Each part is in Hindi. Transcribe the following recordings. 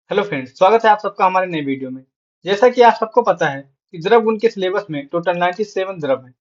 हेलो फ्रेंड्स, स्वागत है आप सबका हमारे नए वीडियो में। जैसा कि आप सबको पता है कि द्रव के सिलेबस में टोटल 97 द्रव हैं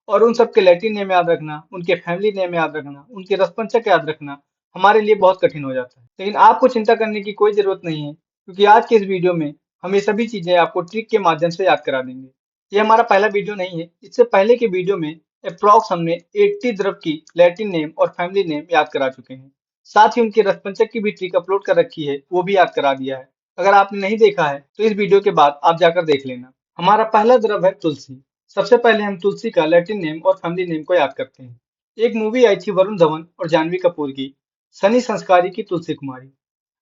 और उन सबके लैटिन नेम याद रखना, उनके फैमिली नेम याद रखना, उनके रसपंचक याद रखना हमारे लिए बहुत कठिन हो जाता है। लेकिन आपको चिंता करने की कोई जरूरत नहीं है, क्योंकि आज के इस वीडियो में हम ये सभी चीजें आपको ट्रिक के माध्यम से याद करा देंगे। ये हमारा पहला वीडियो नहीं है। इससे पहले के वीडियो में अप्रॉक्स हमने 80 द्रव की लैटिन नेम और फैमिली नेम याद करा चुके हैं। साथ ही उनके रसपंचक की भी ट्रिक अपलोड कर रखी है, वो भी याद करा दिया है। अगर आपने नहीं देखा है तो इस वीडियो के बाद आप जाकर देख लेना। हमारा पहला द्रव है तुलसी। सबसे पहले हम तुलसी का लैटिन नेम और फैमिली नेम को याद करते हैं। एक मूवी आई थी वरुण धवन और जानवी कपूर की, सनी संस्कारी की तुलसी कुमारी।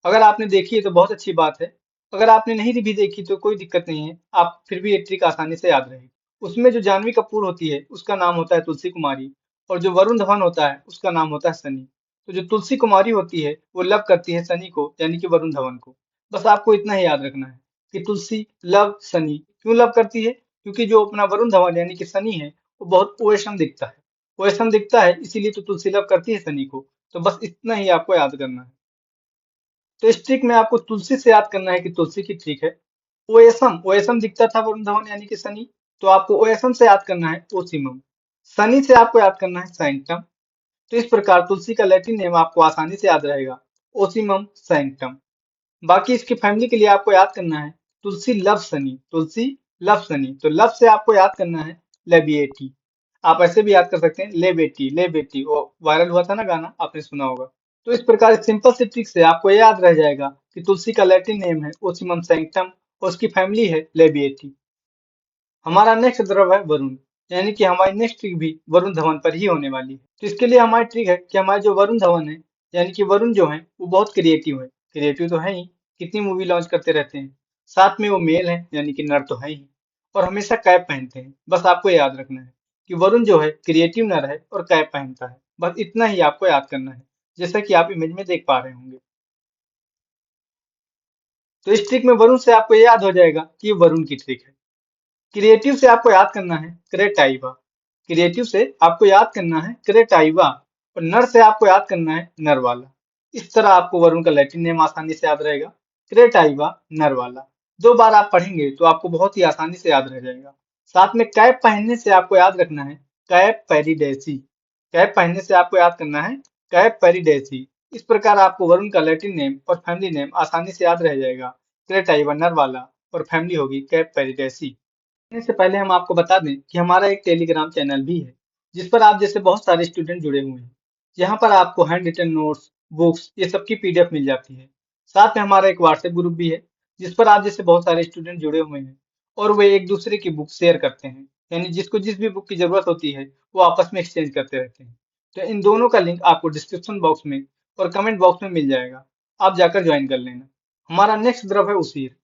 अगर आपने देखी है तो बहुत अच्छी बात है। अगर आपने नहीं भी देखी तो कोई दिक्कत नहीं है, आप फिर भी ये ट्रिक आसानी से याद रहेगी। उसमें जो जानवी कपूर होती है उसका नाम होता है तुलसी कुमारी, और जो वरुण धवन होता है उसका नाम होता है सनी। तो जो तुलसी कुमारी होती है वो लव करती है सनी को, यानी कि वरुण धवन को। बस आपको इतना ही याद रखना है कि तुलसी लव सनी क्यों लव करती है, क्योंकि जो अपना वरुण धवन यानी कि सनी है वो बहुत ओएसम दिखता है। ओएसम दिखता है इसीलिए तो तुलसी लव करती है सनी को। तो बस इतना ही आपको याद करना है। तो इस ट्रिक में आपको तुलसी से याद करना है कि तुलसी की ट्रिक है ओएसम। ओएसम दिखता था वरुण धवन यानी कि सनी, तो आपको ओएसम से याद करना है ओसिमम। सनी से आपको याद करना है सैंक्टम। तो इस प्रकार तुलसी का लैटिन नेम आपको आसानी से याद रहेगा, ओसिमम सैंक्टम। बाकी इसकी फैमिली के लिए आपको याद करना है तुलसी लव सनी। तुलसी लव सनी, तो लव से आपको याद करना है लेबिएटी। आप ऐसे भी याद कर सकते हैं ले बेटी ले बेटी, वो वायरल हुआ था ना गाना, आपने सुना होगा। तो इस प्रकार सिंपल से ट्रिक से आपको ये याद रह जाएगा कि तुलसी का लैटिन नेम है ओसिमम सैंक्टम और उसकी फैमिली है लेबिएटी। हमारा नेक्स्ट द्रव है वरुण, यानी कि हमारी नेक्स्ट ट्रिक भी वरुण धवन पर ही होने वाली है। तो इसके लिए हमारी ट्रिक है कि हमारे जो वरुण धवन है, यानी कि वरुण जो है वो बहुत क्रिएटिव है। क्रिएटिव तो है ही, कितनी मूवी लॉन्च करते रहते हैं। साथ में वो मेल है, यानी कि नर तो है ही, और हमेशा कैप पहनते हैं। बस आपको याद रखना है कि वरुण जो है क्रिएटिव नर है और कैप पहनता है। बस इतना ही आपको याद करना है, जैसा कि आप इमेज में देख पा रहे होंगे। तो इस ट्रिक में वरुण से आपको ये याद हो जाएगा कि ये वरुण की ट्रिक है। क्रिएटिव से आपको याद करना है क्रेटाइवा। क्रिएटिव से आपको याद करना है क्रेटाइवा, और नर से आपको याद करना है नरवाला। इस तरह आपको वरुण का लैटिन नेम आसानी से याद रहेगा, क्रेटाइवा नरवाला। दो बार आप पढ़ेंगे तो आपको बहुत ही आसानी से याद रह जाएगा। साथ में कैप पहनने से आपको याद रखना है कैप पेरिडेसी। कैप पहनने से आपको याद करना है कैप पेरिडेसी। इस प्रकार आपको वरुण का लैटिन नेम और फैमिली नेम आसानी से याद रह जाएगा, क्रेटाइवा नरवाला, और फैमिली होगी कैप पेरिडेसी। करने से पहले हम आपको बता दें कि हमारा एक टेलीग्राम चैनल भी है, जिस पर आप जैसे बहुत सारे स्टूडेंट जुड़े हुए हैं। यहाँ पर आपको हैंड रिटन नोट्स, बुक्स, ये सब की पीडीएफ मिल जाती है। साथ में हमारा एक व्हाट्सएप ग्रुप भी है, जिस पर आप जैसे बहुत सारे स्टूडेंट जुड़े हुए हैं और वे एक दूसरे की बुक शेयर करते हैं। यानी जिसको जिस भी बुक की जरूरत होती है वो आपस में एक्सचेंज करते रहते हैं। तो इन दोनों का लिंक आपको डिस्क्रिप्शन बॉक्स में और कमेंट बॉक्स में मिल जाएगा, आप जाकर ज्वाइन कर लेना। हमारा नेक्स्ट द्रव है उसीर।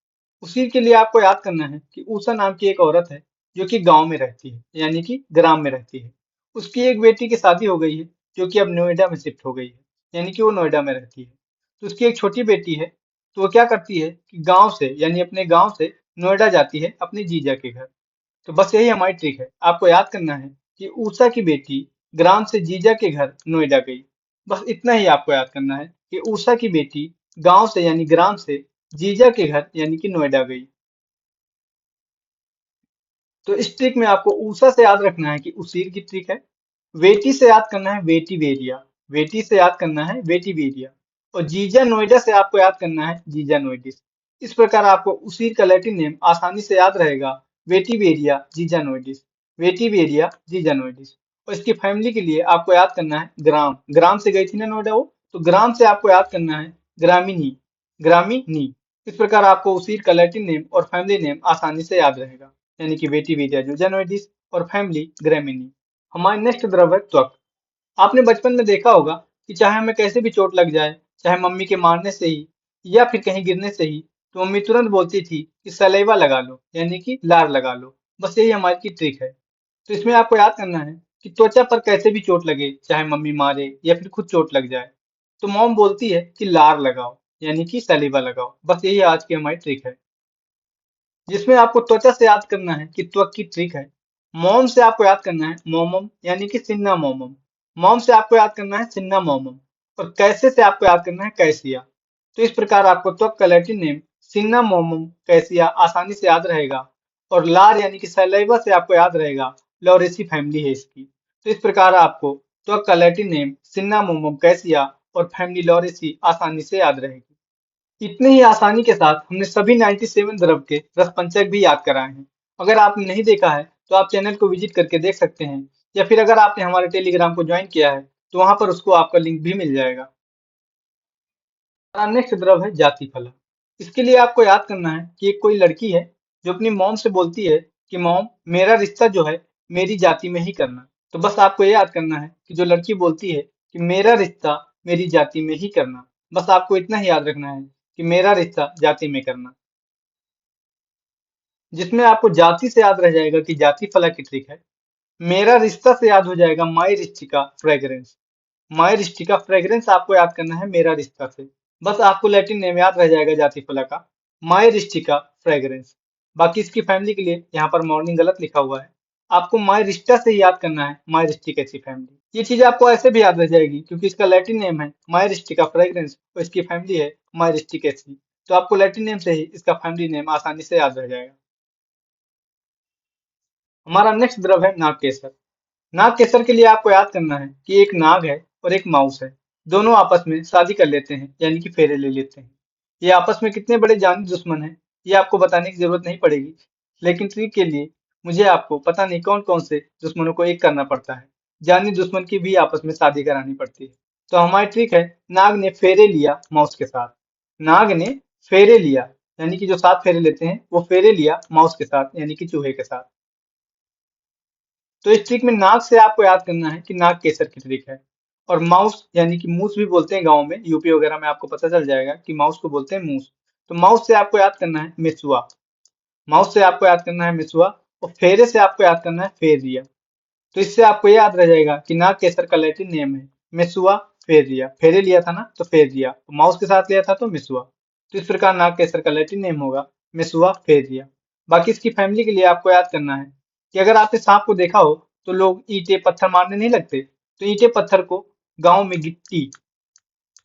उसी के लिए आपको याद करना है कि ऊषा नाम की एक औरत है जो कि गांव में रहती है, यानी कि ग्राम में रहती है। उसकी एक बेटी की शादी हो गई है जो कि अब नोएडा में शिफ्ट हो गई है, यानी कि वो नोएडा में रहती है। तो उसकी एक छोटी बेटी है, तो वो क्या करती है कि गांव से, यानी अपने गांव से नोएडा जाती है अपने जीजा के घर। तो बस यही हमारी ट्रिक है, आपको याद करना है कि ऊषा की बेटी ग्राम से जीजा के घर नोएडा गई। बस इतना ही आपको याद करना है कि ऊषा की बेटी गांव से यानी ग्राम से जीजा के घर यानी कि नोएडा गई। तो इस ट्रिक में आपको ऊषा से याद रखना है कि उसीर की ट्रिक है। वेटी से याद करना है वेटिवेरिया। वेटी से याद करना है वेटिवेरिया, और जीजा नोएडा से आपको याद करना है जीजा नोएडिस। इस प्रकार आपको उसीर का लैटिन नेम आसानी से याद रहेगा, वेटिवेरिया जीजा नोएडिस। वेटिवेरिया जीजा नोएडिस। और इसकी फैमिली के लिए आपको याद करना है ग्राम। ग्राम से गई थी ना नोएडा वो, तो ग्राम से आपको याद करना है ग्रामीणी। ग्रामीणी। इस प्रकार आपको उसीर का लैटिन नेम और फैमिली नेम आसानी से याद रहेगा, यानी कि वेटिवेरिया जीजा नोएडिस और फैमिली ग्रामीणी। हमारी नेक्स्ट द्रव है त्वक। आपने बचपन में देखा होगा कि चाहे हमें कैसे भी चोट लग जाए, चाहे मम्मी के मारने से ही या फिर कहीं गिरने से ही, तो मम्मी तुरंत बोलती थी कि सलेवा लगा लो, यानी कि लार लगा लो। बस यही हमारी की ट्रिक है। तो इसमें आपको याद करना है कि त्वचा पर कैसे भी चोट लगे, चाहे मम्मी मारे या फिर खुद चोट लग जाए, तो मॉम बोलती है कि लार लगाओ, यानी कि सलीवा लगाओ। बस यही आज की हमारी ट्रिक है, जिसमें आपको त्वचा से याद करना है कि त्वक की ट्रिक है। मॉम से आपको याद करना है मोमम, यानी कि सिन्ना मोमम। मॉम से आपको याद करना है सिन्ना मोमम। और कैसे से आपको याद करना है कैसिया। तो इस प्रकार आपको त्वक का लैटिन नेम सिन्नामोमम कैसिया आसानी से याद रहेगा। और लार यानी कि सलाइवा से आपको याद रहेगा, लॉरेसी फैमिली है इसकी। तो इस प्रकार आपको त्वक का लैटिन नेम सिन्नामोमम कैसिया और फैमिली लॉरेसी आसानी से याद रहेगी। इतने ही आसानी के साथ हमने सभी 97 द्रव के रसपंचक भी याद कराए हैं। अगर आपने नहीं देखा है तो आप चैनल को विजिट करके देख सकते हैं, या फिर अगर आपने हमारे टेलीग्राम को ज्वाइन किया है तो वहां पर उसको आपका लिंक भी मिल जाएगा। हमारा नेक्स्ट द्रव है जाति फला। इसके लिए आपको याद करना है कि एक कोई लड़की है जो अपनी मॉम से बोलती है कि मॉम, मेरा रिश्ता जो है मेरी जाति में ही करना। तो बस आपको ये याद करना है कि जो लड़की बोलती है कि मेरा रिश्ता मेरी जाति में ही करना, बस आपको इतना ही याद रखना है कि मेरा रिश्ता जाति में करना। जिसमें आपको जाति से याद रह जाएगा कि जाति फला की ट्रिक है। मेरा रिश्ता से याद हो जाएगा माई रिश्तिका फ्रेग्रेंस। माई रिश्तिका फ्रेग्रेंस आपको याद करना है मेरा रिश्ता से। बस आपको लैटिन नेम याद रह जाएगा जाति फला का, माई रिश्तिका फ्रेग्रेंस। बाकी इसकी फैमिली के लिए यहाँ पर मॉर्निंग गलत लिखा हुआ है। आपको माई रिश्ता से ही याद करना है माई रिश्टिकेसी फैमिली। ये चीज आपको ऐसे भी याद रह जाएगी क्योंकि इसका लैटिन नेम है माई रिश्टिका फ्रेग्रेंस और इसकी फैमिली है माई रिश्टिकेसी। तो आपको लैटिन नेम से ही इसका फैमिली नेम आसानी से याद रह जाएगा। हमारा नेक्स्ट द्रव है नाग केसर। नाग केसर के लिए आपको याद करना है कि एक नाग है और एक माउस है। दोनों आपस में शादी कर लेते हैं, यानी कि फेरे ले लेते हैं। ये आपस में कितने बड़े जानी दुश्मन हैं, ये आपको बताने की जरूरत नहीं पड़ेगी। लेकिन ट्रिक के लिए मुझे आपको पता नहीं कौन कौन से दुश्मनों को एक करना पड़ता है। जानी दुश्मन की भी आपस में शादी करानी पड़ती है। तो हमारी ट्रिक है, नाग ने फेरे लिया माउस के साथ। नाग ने फेरे लिया, यानी कि जो 7 फेरे लेते हैं वो फेरे लिया माउस के साथ, यानी कि चूहे के साथ। तो इस ट्रिक में नाग से आपको याद करना है कि नाग केसर की ट्रिक है। और माउस यानी कि मूस भी बोलते हैं गाँव में, यूपी वगैरह में आपको पता चल जाएगा कि माउस को बोलते हैं मूस। तो माउस से आपको याद करना है मिसुआ। माउस से आपको याद करना है मिसुआ। और फेरे से आपको याद करना है फेरिया। तो इससे आपको ये याद रह जाएगा कि नाग केसर का लैटिन नेम है मिसुआ फेरिया। फेरे लिया था ना तो फेरिया, तो माउस के साथ लिया था तो मिसुआ। तो इस प्रकार नाग केसर का लैटिन नेम होगा मिसुआ फेरिया। बाकी इसकी फैमिली के लिए आपको याद करना है कि अगर आपने सांप को देखा हो तो लोग ईंटे पत्थर मारने नहीं लगते। तो ईंटे पत्थर को गांव में गिट्टी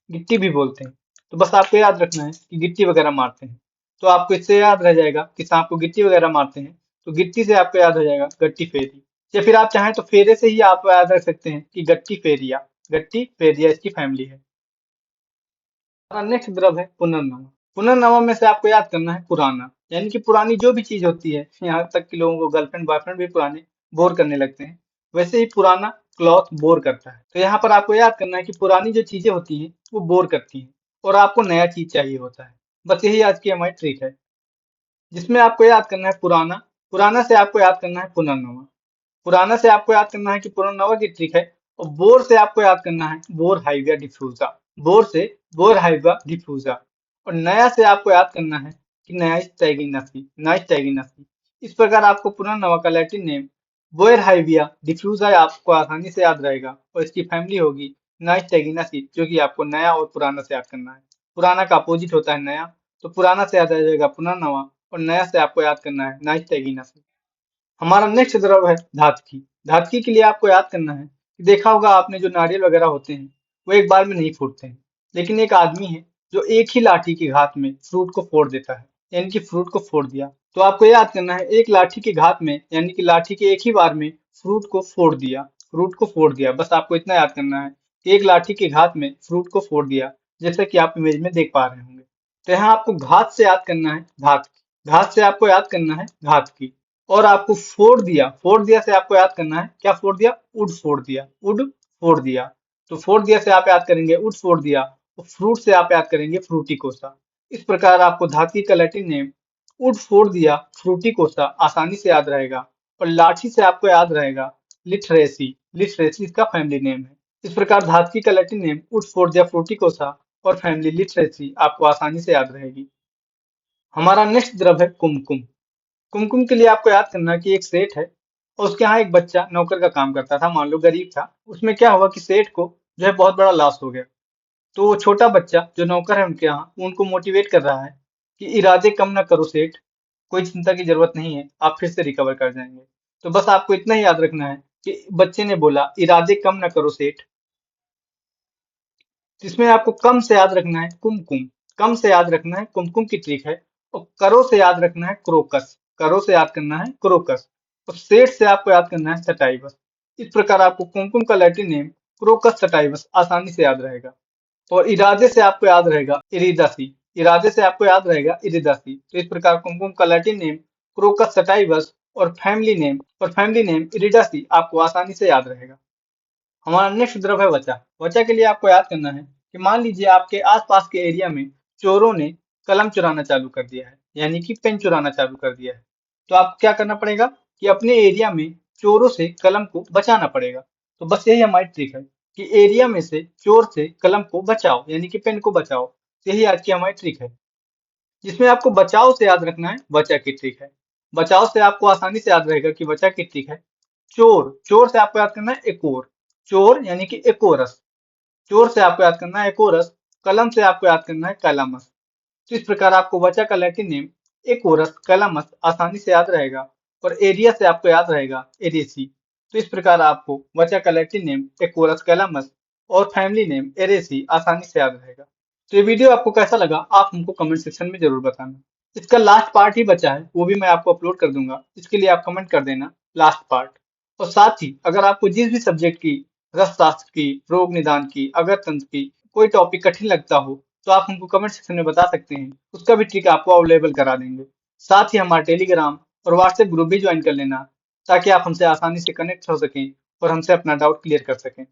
गिट्टी भी बोलते हैं। तो बस आपको याद रखना है कि गिट्टी वगैरह मारते हैं। तो आपको इससे याद रह जाएगा कि सांप को गिट्टी वगैरह मारते हैं। तो गिट्टी से आपको याद हो जाएगा गट्टी फेरी। या फिर आप चाहें तो फेरे से ही आप याद रख सकते हैं कि गट्टी फेरिया इसकी फैमिली है। हमारा नेक्स्ट द्रव है पुनर्नवा। पुनर्नवा में से आपको याद करना है पुराना, यानी कि पुरानी जो भी चीज होती है। यहाँ तक कि लोगों को गर्लफ्रेंड बॉयफ्रेंड भी पुराने बोर करने लगते हैं, वैसे ही पुराना क्लॉथ बोर करता है। तो यहाँ पर आपको याद करना है कि पुरानी जो चीजें होती हैं वो बोर करती हैं और आपको नया चीज चाहिए होता है। बस यही आज की हमारी ट्रिक है, जिसमें आपको याद करना है पुराना। पुराना से आपको याद करना है पुनर्नवा। पुराना से आपको याद करना है कि पुनर्नवा की ट्रिक है। और बोर से आपको याद करना है बोर हाइविया डिफ्यूजा। बोर से बोर हाइविया डिफ्यूजा। और नया से आपको याद करना है कि नाइस टैगिनसी। इस प्रकार आपको पुनर्नवा का लैटिन नेम बोयर हाइविया डिफ्यूजा आपको आसानी से याद रहेगा और इसकी फैमिली होगी नाइस टैगिनसी, जो कि आपको नया और पुराना से याद करना है। पुराना का अपोजिट होता है नया। तो पुराना से याद आ जाएगा पुनर्नवा और नया से आपको याद करना है नाइस टैगिनसी। हमारा नेक्स्ट द्रव है धातकी। धातकी के लिए आपको याद करना है कि देखा होगा आपने जो नारियल वगैरह होते हैं वो एक बार में नहीं फूटते हैं। लेकिन एक आदमी है जो एक ही लाठी के घात में फ्रूट को फोड़ देता है, यानी कि फ्रूट को फोड़ दिया। तो आपको याद करना है एक लाठी के घात में, यानी कि लाठी के एक ही बार में फ्रूट को फोड़ दिया। बस आपको इतना याद करना है कि एक लाठी के घात में फ्रूट को फोड़ दिया, जैसा कि आप इमेज में देख पा रहे होंगे। तो यहाँ आपको घात से याद करना है घात की। घात से आपको याद करना है घात की। और आपको फोड़ दिया से आपको याद करना है क्या फोड़ दिया, उड फोड़ दिया। तो फोड़ दिया से आप याद करेंगे उड फोड़ दिया। और फ्रूट से आप याद करेंगे फ्रूटिकोसा। इस प्रकार आपको धातु का लैटिन नेम उड फोड़ दिया फ्रूटिकोसा आसानी से याद रहेगा। और लाठी से आपको याद रहेगा लिटरेसी इसका फैमिली नेम है। इस प्रकार धातु का लैटिन नेम उड फोड़ दिया फ्रूटिकोसा और फैमिली लिटरेसी आपको आसानी से याद रहेगी। हमारा नेक्स्ट द्रव है कुमकुम। कुमकुम के लिए आपको याद करना है कि एक सेठ है और उसके यहाँ एक बच्चा नौकर का काम करता था, मान लो गरीब था। उसमें क्या हुआ कि सेठ को जो है बहुत बड़ा लॉस हो गया। तो वो छोटा बच्चा जो नौकर है उनके यहाँ, वो उनको मोटिवेट कर रहा है कि इरादे कम ना करो सेठ, कोई चिंता की जरूरत नहीं है, आप फिर से रिकवर कर जाएंगे। तो बस आपको इतना ही याद रखना है कि बच्चे ने बोला इरादे कम ना करो सेठ। जिसमें आपको कम से याद रखना है कुमकुम। कम से याद रखना है कुमकुम की ट्रिक है, और करो से याद रखना है क्रोकस, करो से याद करना है क्रोकस, और सेठ से आपको याद करना है सटाइवस। इस प्रकार आपको कुमकुम का लैटिन नेम क्रोकस सटाइवस आसानी से याद रहेगा। और इरादे से आपको याद रहेगा इरिदासी, इरादे से आपको याद रहेगा इरिदासी। तो इस प्रकार कुमकुम का लैटिन नेम क्रोकस सटाइवस और फैमिली नेम इरिडासी आपको आसानी से याद रहेगा। हमारा नेक्स्ट द्रव है वचा। वचा के लिए आपको याद करना है कि मान लीजिए आपके आसपास के एरिया में चोरों ने कलम चुराना चालू कर दिया है, यानी कि पेन चुराना चालू कर दिया है। तो आप क्या करना पड़ेगा कि अपने एरिया में चोरों से कलम को बचाना पड़ेगा। तो बस यही हमारी ट्रिक है कि एरिया में से चोर से कलम को बचाओ, यानी कि पेन को बचाओ। यही आज की हमारी ट्रिक है, जिसमें आपको बचाव से याद रखना है बचा की ट्रिक है। बचाव से आपको आसानी से याद रहेगा कि बचा की ट्रिक है चोर, चोर से आपको याद करना है एकोर, चोर यानी कि एकोरस, चोर से आपको याद करना है एकोरस, कलम से आपको याद करना है कैलामस। तो इस प्रकार आपको बचा का लैटिन नेम एकोरस कैलामस आसानी से याद रहेगा, और एरिया से आपको याद रहेगा एरेसी। तो इस प्रकार आपको बचा का लैटिन नेम एकोरस कैलामस और फैमिली नेम एरेसी आसानी से याद रहेगा। तो ये वीडियो आपको कैसा लगा आप हमको कमेंट सेक्शन में जरूर बताना। इसका लास्ट पार्ट ही बचा है, वो भी मैं आपको अपलोड कर दूंगा, इसके लिए आप कमेंट कर देना लास्ट पार्ट। और साथ ही अगर आपको जिस भी सब्जेक्ट की, रसशास्त्र की, रोग निदान की, अगर तंत्र की कोई टॉपिक कठिन लगता हो तो आप हमको कमेंट सेक्शन में बता सकते हैं, उसका भी ट्रिक आपको अवेलेबल करा देंगे। साथ ही हमारा टेलीग्राम और व्हाट्सएप ग्रुप भी ज्वाइन कर लेना, ताकि आप हमसे आसानी से कनेक्ट हो सकें और हमसे अपना डाउट क्लियर कर सकें।